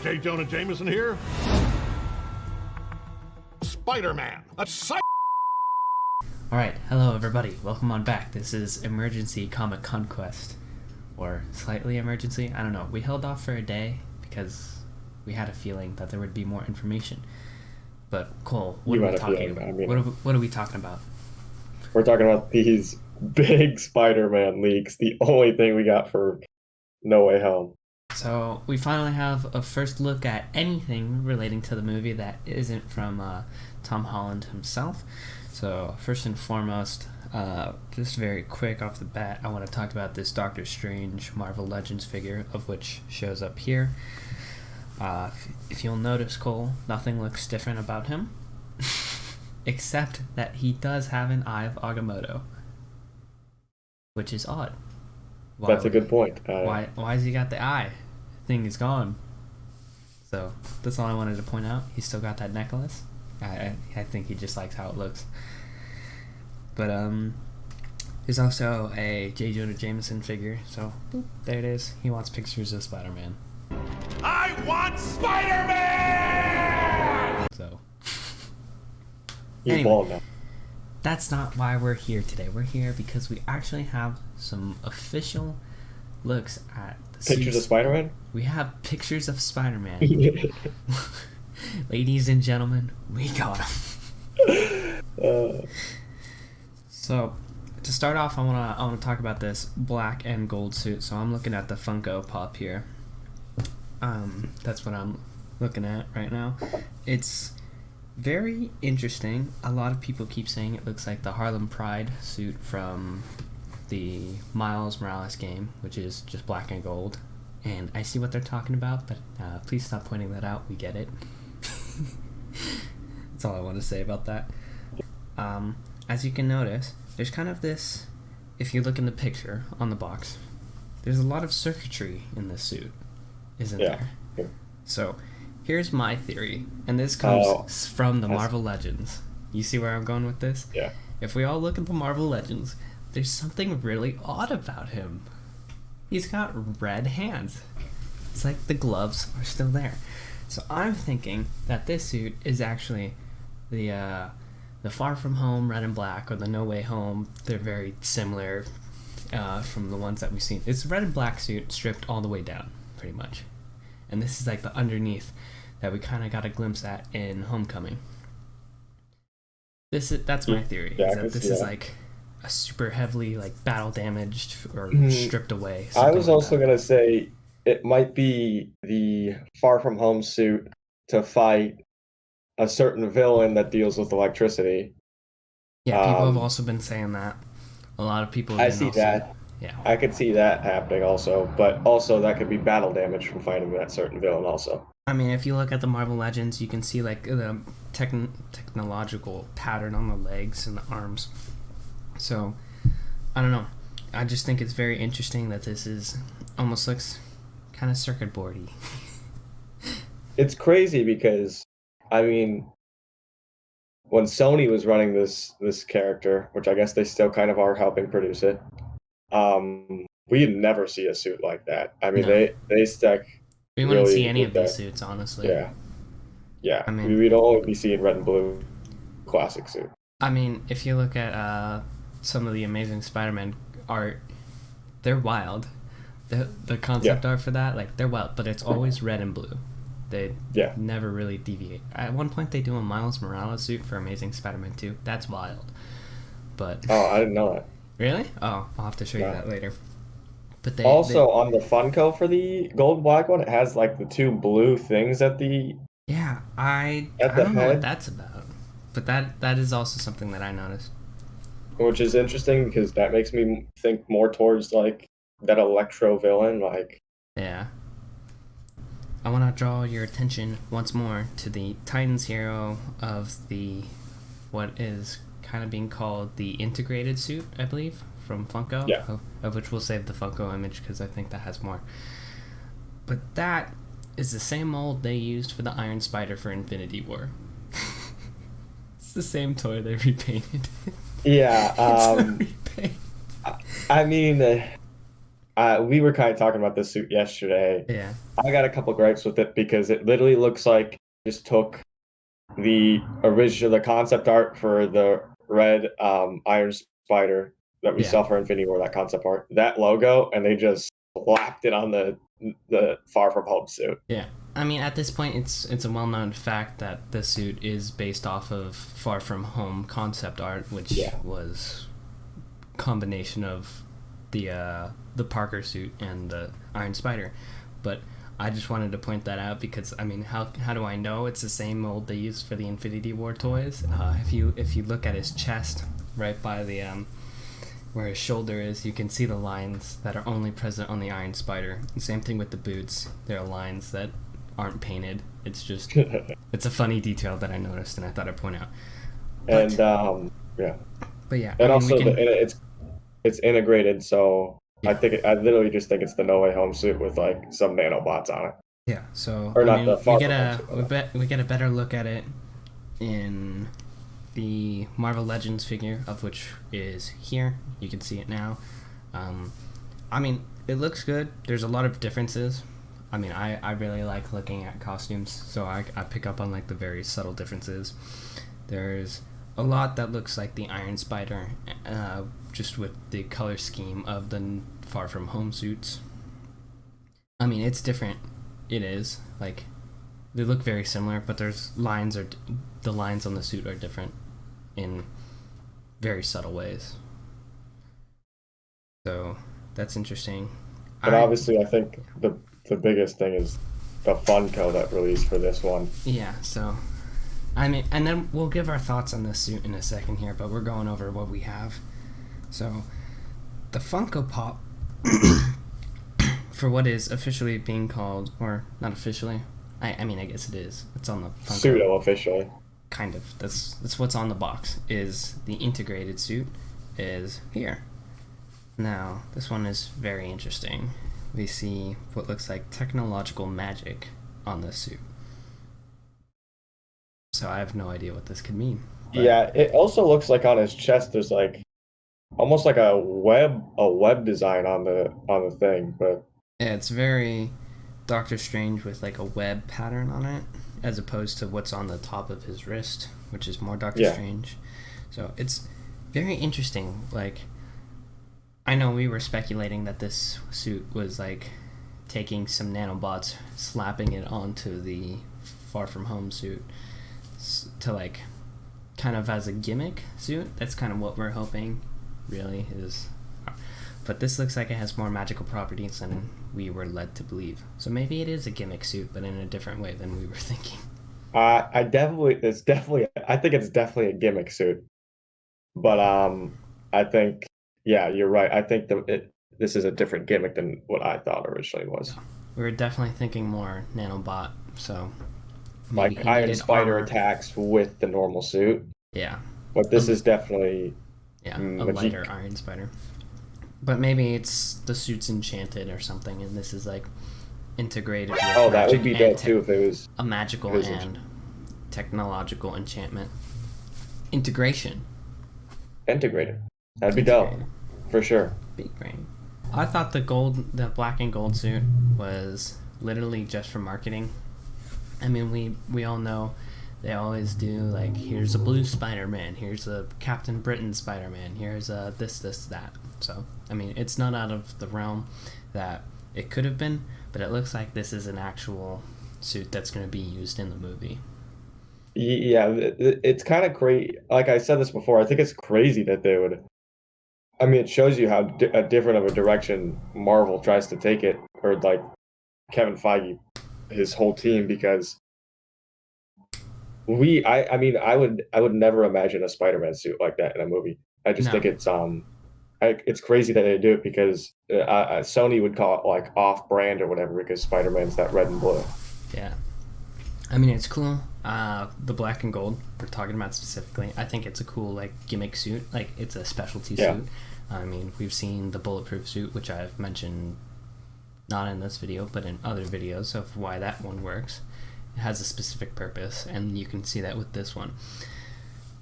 J. Jonah Jameson here. Spider-Man. Alright, hello everybody, welcome on back. This is Emergency Comic Conquest. Or slightly emergency, I don't know. We held off for a day because we had a feeling that there would be more information. But Cole, what are we talking about? What are we talking about? We're talking about these big Spider-Man leaks, the only thing we got for No Way Home. So we finally have a first look at anything relating to the movie that isn't from Tom Holland himself. So first and foremost, just very quick off the bat, I want to talk about this Doctor Strange Marvel Legends figure, of which shows up here. If you'll notice, Cole, nothing looks different about him, except that he does have an Eye of Agamotto, which is odd. That's a good point. Why has he got the eye? Thing is gone. So that's all I wanted to point out. He's still got that necklace. I think he just likes how it looks. But there's also a J. Jonah Jameson figure. So boop, there it is. He wants pictures of Spider-Man. I want Spider-Man! So He's anyway, bald now. that's not why we're here today. We're here because we actually have some official looks at the Pictures suits. of Spider-Man? We have pictures of Spider-Man. Ladies and gentlemen, we got him. So, to start off, I wanna talk about this black and gold suit. So I'm looking at the Funko Pop here. That's what I'm looking at right now. It's very interesting. A lot of people keep saying it looks like the Harlem Pride suit from the Miles Morales game, which is just black and gold. And I see what they're talking about, but please stop pointing that out. We get it. That's all I want to say about that. As you can notice, there's kind of this, if you look in the picture on the box, there's a lot of circuitry in this suit, isn't there? Yeah. So here's my theory, and this comes from the Marvel Legends. You see where I'm going with this? Yeah. If we all look at the Marvel Legends, there's something really odd about him. He's got red hands. It's like the gloves are still there. So I'm thinking that this suit is actually the Far From Home Red and Black, or the No Way Home. They're very similar from the ones that we've seen. It's a red and black suit stripped all the way down, pretty much. And this is like the underneath that we kind of got a glimpse at in Homecoming. That's my theory. Yeah, is that this is like a super heavily like battle damaged or stripped away. I was like also that. going to say it might be the Far From Home suit to fight a certain villain that deals with electricity. Yeah, people have also been saying that. A lot of people have I been see also, that. Yeah. I could see that happening also, but also that could be battle damage from fighting that certain villain also. I mean, if you look at the Marvel Legends, you can see like the technological pattern on the legs and the arms. So, I don't know. I just think it's very interesting that this is almost looks kind of circuit boardy. It's crazy because, I mean, when Sony was running this character, which I guess they still kind of are helping produce it, we'd never see a suit like that. I mean, No. they stuck. We wouldn't really see any of with these that. suits, honestly. Yeah. I mean, We'd only be seeing red and blue classic suit. I mean, if you look at some of the Amazing Spider-Man art, they're wild. The concept art for that, like, they're wild, but it's always red and blue. They never really deviate. At one point, they do a Miles Morales suit for Amazing Spider-Man 2. That's wild. But Oh, I didn't know that. really? Oh, I'll have to show you that later. But On the Funko for the gold black one, it has like the two blue things at the I the don't know what head. that's about. But that is also something that I noticed. Which is interesting because that makes me think more towards like that Electro villain, like. Yeah. I want to draw your attention once more to the Titans hero of the what is kind of being called the integrated suit, I believe, from Funko. Yeah. Of which we'll save the Funko image because I think that has more. But that is the same mold they used for the Iron Spider for Infinity War. It's the same toy they repainted. Yeah. It's a repaint. I mean, we were kind of talking about this suit yesterday. Yeah. I got a couple gripes with it because it literally looks like just took the concept art for the red Iron Spider that we Yeah. saw for Infinity War, that concept art, that logo, and they just slapped it on the Far From Home suit. Yeah. I mean, at this point, it's a well-known fact that the suit is based off of Far From Home concept art, which was combination of the Parker suit and the Iron Spider. But I just wanted to point that out because, I mean, how do I know it's the same mold they used for the Infinity War toys? If you look at his chest, right by the where his shoulder is, you can see the lines that are only present on the Iron Spider. And same thing with the boots. There are lines that aren't painted. It's just it's a funny detail that I noticed and I thought I'd point out. But, yeah. But yeah, And I mean, also it's integrated, so Yeah. I literally just think it's the No Way Home suit with like some nanobots on it. yeah. So Or I not mean, the Far we From Home suit, we get a better look at it in the Marvel Legends figure, of which is here. You can see it now. I mean, it looks good. There's a lot of differences. I mean, I really like looking at costumes, so I pick up on like the very subtle differences. There's a lot that looks like the Iron Spider, just with the color scheme of the Far From Home suits. I mean, it's different. It is like they look very similar, but the lines on the suit are different in very subtle ways. So that's interesting. But obviously, I think the biggest thing is the Funko that released for this one. Yeah, so I mean, and then we'll give our thoughts on this suit in a second here, but we're going over what we have. So the Funko Pop for what is officially being called, or not officially, I mean, I guess it is. It's on the Funko. Pseudo officially. Kind of. That's what's on the box. Is the integrated suit is here. Now, this one is very interesting. We see what looks like technological magic on this suit. So I have no idea what this could mean. Yeah, it also looks like on his chest there's like almost like a web design on the thing, but yeah, it's very Doctor Strange with like a web pattern on it, as opposed to what's on the top of his wrist, which is more Doctor Strange. So it's very interesting. Like, I know we were speculating that this suit was like taking some nanobots, slapping it onto the Far From Home suit to like kind of as a gimmick suit. That's kind of what we're hoping, really, is. But this looks like it has more magical properties than we were led to believe. So maybe it is a gimmick suit, but in a different way than we were thinking. I think it's definitely a gimmick suit. But I think, yeah, you're right. I think this is a different gimmick than what I thought originally was. We were definitely thinking more nanobot, so like Iron Spider attacks with the normal suit. Yeah. But this is definitely a lighter Iron Spider. But maybe it's the suit's enchanted or something, and this is like integrated with that would be dope too if it was a magical and technological enchantment. Integrated. That'd be dope. For sure. Big brain. I thought the black and gold suit was literally just for marketing. I mean, we all know they always do, like, here's a blue Spider-Man, here's a Captain Britain Spider-Man, here's a this, that. So, I mean, it's not out of the realm that it could have been, but it looks like this is an actual suit that's going to be used in the movie. Yeah, it's kind of crazy. Like I said this before, I think it's crazy that they would. I mean, it shows you how different of a direction Marvel tries to take it, or like Kevin Feige, his whole team, because I would never imagine a Spider-Man suit like that in a movie. I just think it's crazy that they do it because Sony would call it like off-brand or whatever because Spider-Man's that red and blue. Yeah, I mean, it's cool. The black and gold we're talking about specifically, I think it's a cool like gimmick suit. Like, it's a specialty suit. I mean, we've seen the bulletproof suit, which I've mentioned not in this video but in other videos of why that one works. It has a specific purpose, and you can see that with this one.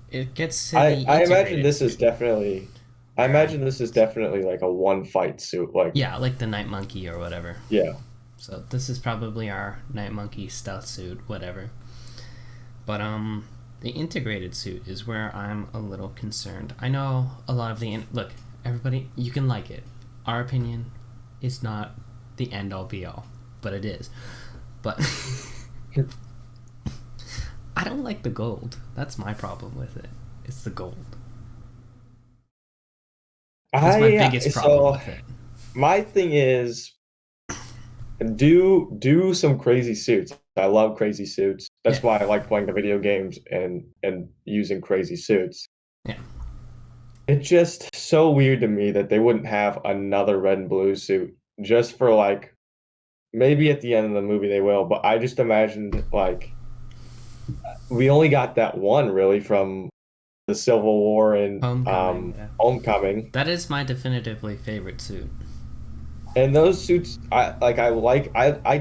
It gets to I imagine this is definitely I imagine this is definitely like a one fight suit. Like, Yeah, like the Night Monkey or whatever. yeah. So this is probably our Night Monkey stealth suit, whatever. But the integrated suit is where I'm a little concerned. I know a lot of look, everybody, you can like it. Our opinion is not the end all be all, but it is. But I don't like the gold. That's my problem with it. It's the gold. That's my biggest problem with it. My thing is, do some crazy suits. I love crazy suits. That's why I like playing the video games and using crazy suits. Yeah. It's just so weird to me that they wouldn't have another red and blue suit just for like, maybe at the end of the movie they will, but I just imagined like we only got that one really from the Civil War and Homecoming. That is my definitively favorite suit. And those suits, I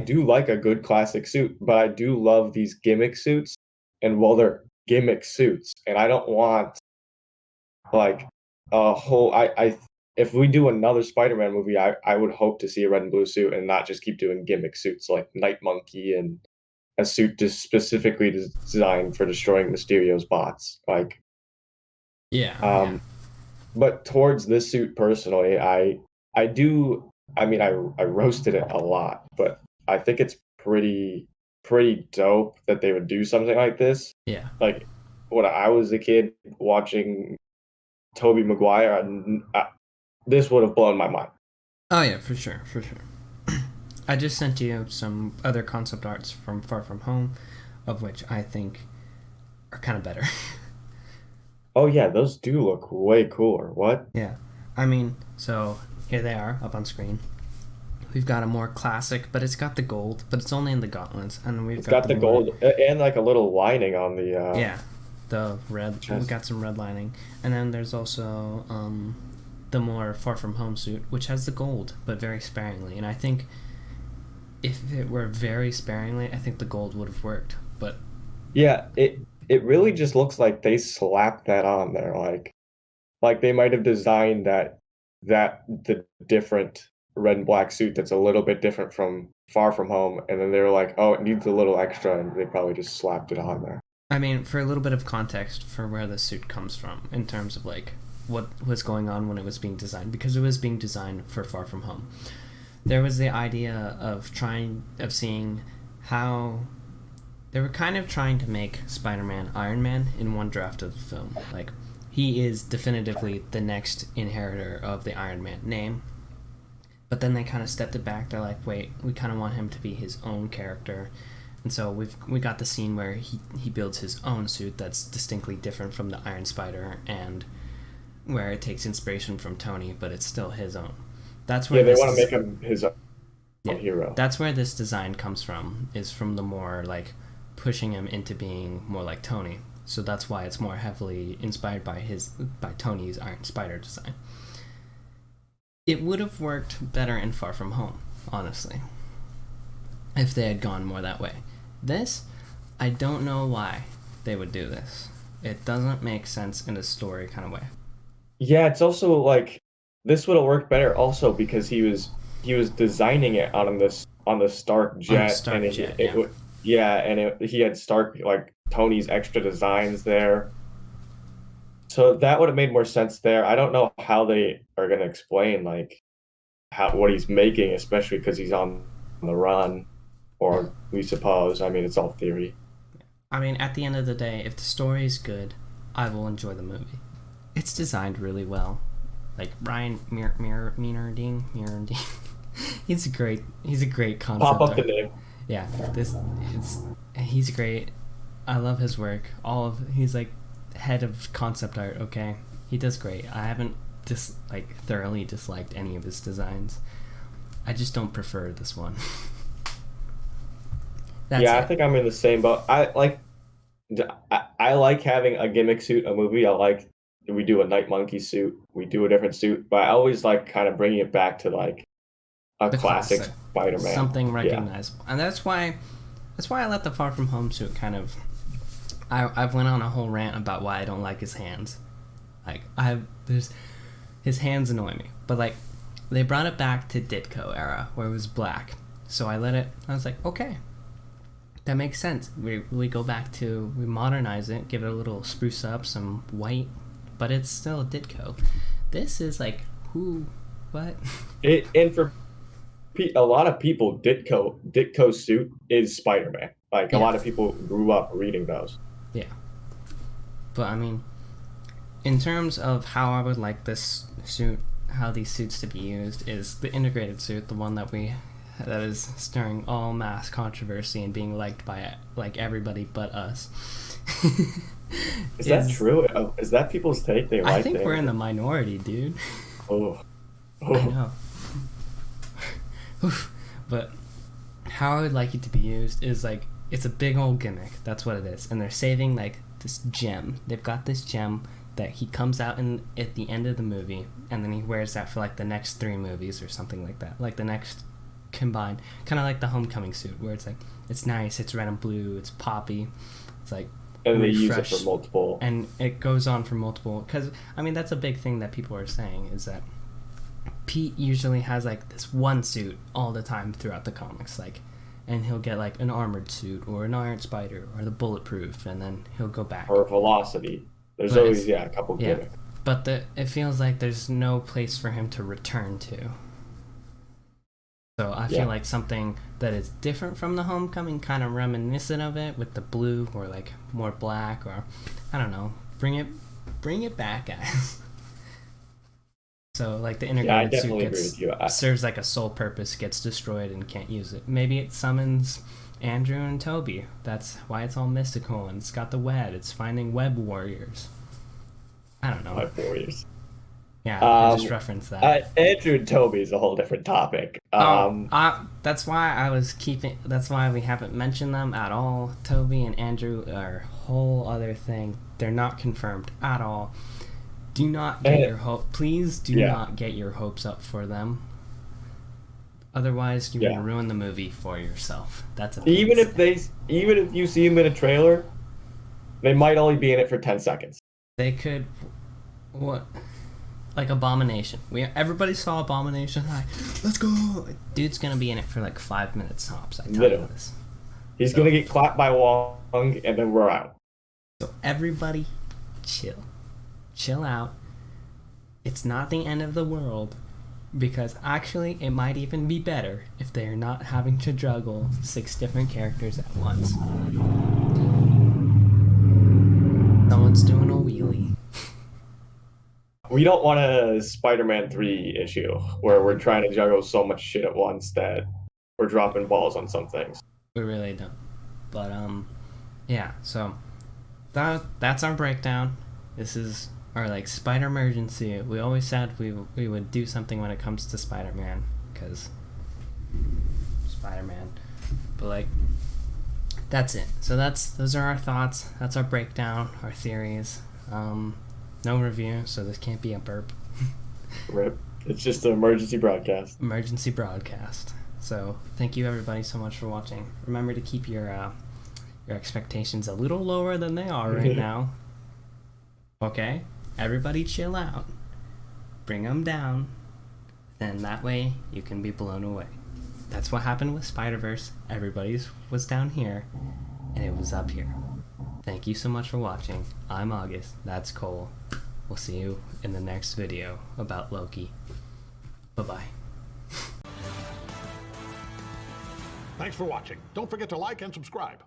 do like a good classic suit, but I do love these gimmick suits. And well, they're gimmick suits, and I don't want like a whole. If we do another Spider-Man movie, I would hope to see a red and blue suit and not just keep doing gimmick suits like Night Monkey and a suit just specifically designed for destroying Mysterio's bots. Like, yeah. But towards this suit personally, I do. I mean, I roasted it a lot, but I think it's pretty dope that they would do something like this. Yeah. Like when I was a kid watching Tobey Maguire, this would have blown my mind. Oh yeah, for sure. I just sent you some other concept arts from Far From Home, of which I think are kind of better. Oh yeah, those do look way cooler. What? Yeah. I mean, so here they are up on screen. We've got a more classic, but it's got the gold, but it's only in the gauntlets, and we've got the gold and like a little lining on the. The red. We've got some red lining, and then there's also the more Far From Home suit, which has the gold, but very sparingly. And I think if it were very sparingly, I think the gold would have worked. But yeah, it really just looks like they slapped that on there, like they might have designed that the different red and black suit that's a little bit different from Far From Home, and then they were like, oh, it needs a little extra, and they probably just slapped it on there. I mean, for a little bit of context for where the suit comes from in terms of like what was going on when it was being designed, because it was being designed for Far From Home. There was the idea of seeing how they were kind of trying to make Spider-Man Iron Man in one draft of the film. Like, he is definitively the next inheritor of the Iron Man name. But then they kind of stepped it back. They're like, wait, we kind of want him to be his own character. And so we got the scene where he builds his own suit that's distinctly different from the Iron Spider, and where it takes inspiration from Tony, but it's still his own. That's where they want to make him his own hero. That's where this design comes from, is from the more like pushing him into being more like Tony. So that's why it's more heavily inspired by Tony's Iron Spider design. It would have worked better in Far From Home, honestly, if they had gone more that way. This, I don't know why they would do this. It doesn't make sense in a story kind of way. Yeah, it's also like this would have worked better also because he was designing it on the Stark jet, he had Stark, like Tony's extra designs there. So that would have made more sense there. I don't know how they are going to explain like what he's making, especially because he's on the run, or we suppose. I mean, it's all theory. I mean, at the end of the day, if the story is good, I will enjoy the movie. It's designed really well. Like Ryan Meinerding, he's a great concept. Pop up the name. Yeah, he's great. I love his work. He's like head of concept art. Okay, he does great. I haven't thoroughly disliked any of his designs. I just don't prefer this one. I think I'm in the same boat. I like having a gimmick suit a movie. We do a Night Monkey suit, we do a different suit, but I always like kind of bringing it back to like a classic Spider-Man, something recognizable. And that's why I let the Far From Home suit kind of. I've went on a whole rant about why I don't like his hands. Like his hands annoy me. But like, they brought it back to Ditko era where it was black. So I was like, okay, that makes sense. We go back to, we modernize it, give it a little spruce up, some white, but it's still Ditko. This is like, what? And for a lot of people, Ditko's suit is Spider-Man. Like, a lot of people grew up reading those. Yeah. But I mean, in terms of how I would like this suit, how these suits to be used, is the integrated suit, the one that is stirring all mass controversy and being liked by like everybody but us. Is that true? Is that people's take? I think we're in the minority, dude. Oh. I know. But how I would like it to be used is like, it's a big old gimmick. That's what it is. And they're saving like this gem. They've got this gem that he comes out at the end of the movie, and then he wears that for like the next 3 movies or something like that. Like the next combined, kind of like the Homecoming suit, where it's like, it's nice, it's red and blue, it's poppy, it's like, and they use it for multiple, and it goes on for multiple, because I mean that's a big thing that people are saying, is that Pete usually has like this one suit all the time throughout the comics, like, and he'll get like an armored suit or an Iron Spider or the bulletproof, and then he'll go back, or Velocity. There's always a couple gimmicks. But it feels like there's no place for him to return to. So I feel like something that is different from the Homecoming, kind of reminiscent of it, with the blue or like more black, or I don't know, bring it back, guys. So like the integrated suit serves like a sole purpose, gets destroyed and can't use it. Maybe it summons Andrew and Toby. That's why it's all mystical, and it's got the web. It's finding web warriors. I don't know. Web warriors. Yeah, I just referenced that. Andrew and Toby is a whole different topic. That's why we haven't mentioned them at all. Toby and Andrew are a whole other thing. They're not confirmed at all. Do not get please do not get your hopes up for them. Otherwise, you're gonna ruin the movie for yourself. That's even if you see them in a trailer, they might only be in it for 10 seconds. They could, like Abomination. Everybody saw Abomination. Like, let's go. Dude's gonna be in it for like 5 minutes tops. I tell you this. He's gonna get clapped by Wong, and then we're out. So everybody, chill out. It's not the end of the world. Because actually, it might even be better if they're not having to juggle 6 different characters at once. Someone's doing a wheelie. We don't want a Spider-Man 3 issue where we're trying to juggle so much shit at once that we're dropping balls on some things. We really don't. But, yeah, so that's our breakdown. This is our like Spidermergency. We always said we would do something when it comes to Spider-Man, because Spider-Man. But like, that's it. So those are our thoughts. That's our breakdown, our theories. No review, so this can't be a burp. Rip. It's just an emergency broadcast. Emergency broadcast. So thank you everybody so much for watching. Remember to keep your expectations a little lower than they are right now. Okay? Everybody chill out. Bring them down. Then that way you can be blown away. That's what happened with Spider-Verse. Everybody's was down here, and it was up here. Thank you so much for watching. I'm August. That's Cole. We'll see you in the next video about Loki. Bye-bye. Thanks for watching. Don't forget to like and subscribe.